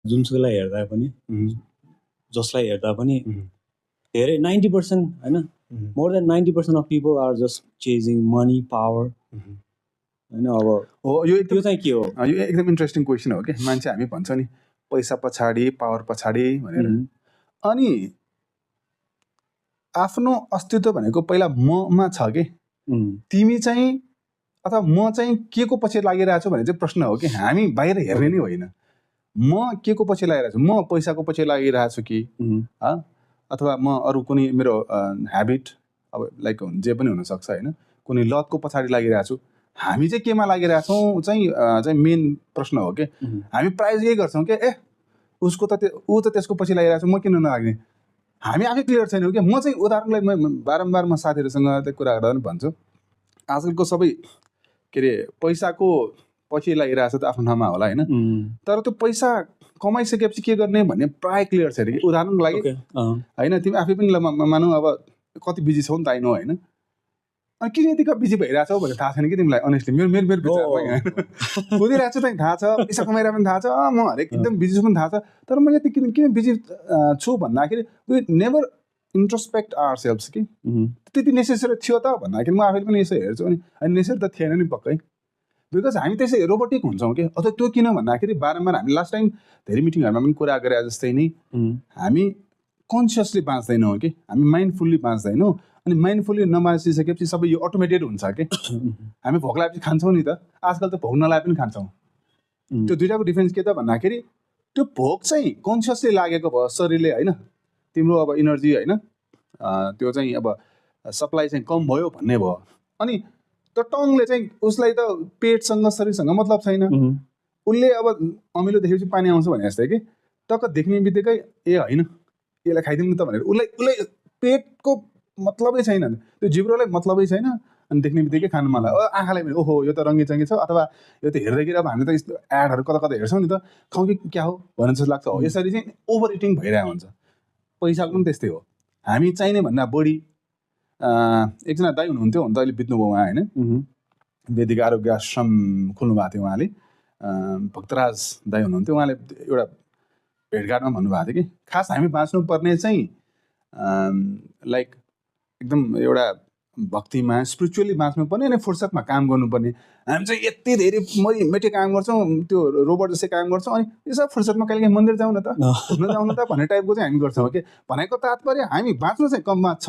जुनसुकैलाई हेर्दा पनि जसलाई हेर्दा पनि Mhm. धेरै 90% हैन more than 90% of people are just chasing money, power. हैन अब हो यो त्यो चाहिँ के हो? यो एकदम इन्ट्रेस्टिङ क्वेसन हो के मान्छे हामी भन्छ नि पैसा पछाडि पावर पछाडि भनेर अनि आफ्नो अस्तित्व भनेको पहिला ममा छ के तिमी चाहिँ अथवा म चाहिँ के को पछि लागिरहेको छु भन्ने चाहिँ प्रश्न हो कि हामी बाहिर हेर्ने नै होइन म के को पछि लागिरहेको छु म पैसाको पछि लागिरहेको छु कि अथवा म अरू कुनै मेरो ह्याबिट अब लाइक जे पनि हुनसक्छ होइन कुनै लतको पछाडि लागिरहेको छु हामी चाहिँ केमा लागिरहेछौँ चाहिँ मेन प्रश्न हो कि हामी प्रायः यही गर्छौँ कि उसको त ऊ त त्यसको पछि लागिरहेको छु म किन नलाग्ने हामी आफै क्लियर छैनौँ कि म चाहिँ उदाहरणलाई म बारम्बार म साथीहरूसँग त्यो कुरा गर्दा पनि भन्छु आजकलको सबै के अरे पैसाको पछि लागिरहेको छ त आफ्नो ठाउँमा होला होइन तर त्यो पैसा कमाइसकेपछि के गर्ने भन्ने प्रायः क्लियर छैन कि उदाहरणको लागि होइन तिमी आफै पनि मानौँ अब कति बिजी छौ नि त आइनो होइन अनि किन यतिको बिजी भइरहेको छौ भन्ने थाहा छैन कि तिमीलाई अनेस्टली मेरो मेरो मेरो विचारमा कुदिरहेको छु त थाहा छ पैसा कमाइरहेको पनि थाहा छ म हरेक एकदम बिजी छु पनि थाहा छ तर म यति किन बिजी छु भन्दाखेरि we never introspect our selfs कि त्यति नेसेसरी थियो त भन्दाखेरि म आफैले पनि यसो हेर्छु अनि नेसेसरी त थिएन नि पक्कै बिकज हामी त्यसै रोबोटिक हुन्छौँ कि अथवा त्यो किन भन्दाखेरि बारम्बार हामी लास्ट टाइम धेरै मिटिङहरूमा पनि कुरा गरे जस्तै नै हामी कन्सियसली बाँच्दैनौँ कि हामी माइन्डफुल्ली बाँच्दैनौँ अनि माइन्डफुल्ली नबाँचिसकेपछि सबै यो अटोमेटेड हुन्छ कि हामी भोक लागेपछि खान्छौँ नि त आजकल त भोक नलागे पनि खान्छौँ त्यो दुइटाको डिफ्रेन्स के त भन्दाखेरि त्यो भोक चाहिँ कन्सियसली लागेको भयो शरीरले होइन तिम्रो अब इनर्जी होइन त्यो चाहिँ अब सप्लाई चाहिँ कम भयो भन्ने भयो अनि त्यो टङले चाहिँ उसलाई त पेटसँग शरीरसँग मतलब छैन उसले अब अमिलो देखेपछि पानी आउँछ भने जस्तै कि टक्क देख्ने बित्तिकै ए होइन यसलाई खाइदिउँ न त भनेर उसलाई पेटको मतलबै छैन त्यो जिब्रोलाई मतलबै छैन अनि देख्ने बित्तिकै खानु मन लाग्यो आँखालाई पनि ओहो यो त रङ्गीचङ्गी छ अथवा यो त हेर्दाखेरि अब हामीले त यस्तो एडहरू कता कता हेर्छौँ नि त खाउँ कि क्या हो भन्ने जस्तो लाग्छ हो यसरी चाहिँ ओभर इटिङ भइरहेको हुन्छ पैसाको पनि त्यस्तै हो हामी चाहिने भन्दा बढी एकजना दाइ हुनुहुन्थ्यो हुन त अहिले बित्नुभयो उहाँ होइन वेदिक आरोग्य आश्रम खोल्नु भएको थियो उहाँले भक्तराज दाइ हुनुहुन्थ्यो उहाँले एउटा भेटघाटमा भन्नुभएको थियो कि खास हामी बाँच्नुपर्ने चाहिँ लाइक एकदम एउटा भक्तिमा स्पिरिचुअली बाँच्नुपर्ने अनि फुर्सदमा काम गर्नुपर्ने हामी चाहिँ यति धेरै मेटे काम गर्छौँ त्यो रोबोट जस्तै काम गर्छौँ अनि यसो फुर्सदमा कहिलेकाहीँ मन्दिर जाउँ न त घुम्न जाउँ न त भन्ने टाइपको चाहिँ हामी गर्छौँ कि भनेको तात्पर्य हामी बाँच्नु चाहिँ कम बाँच्छौँ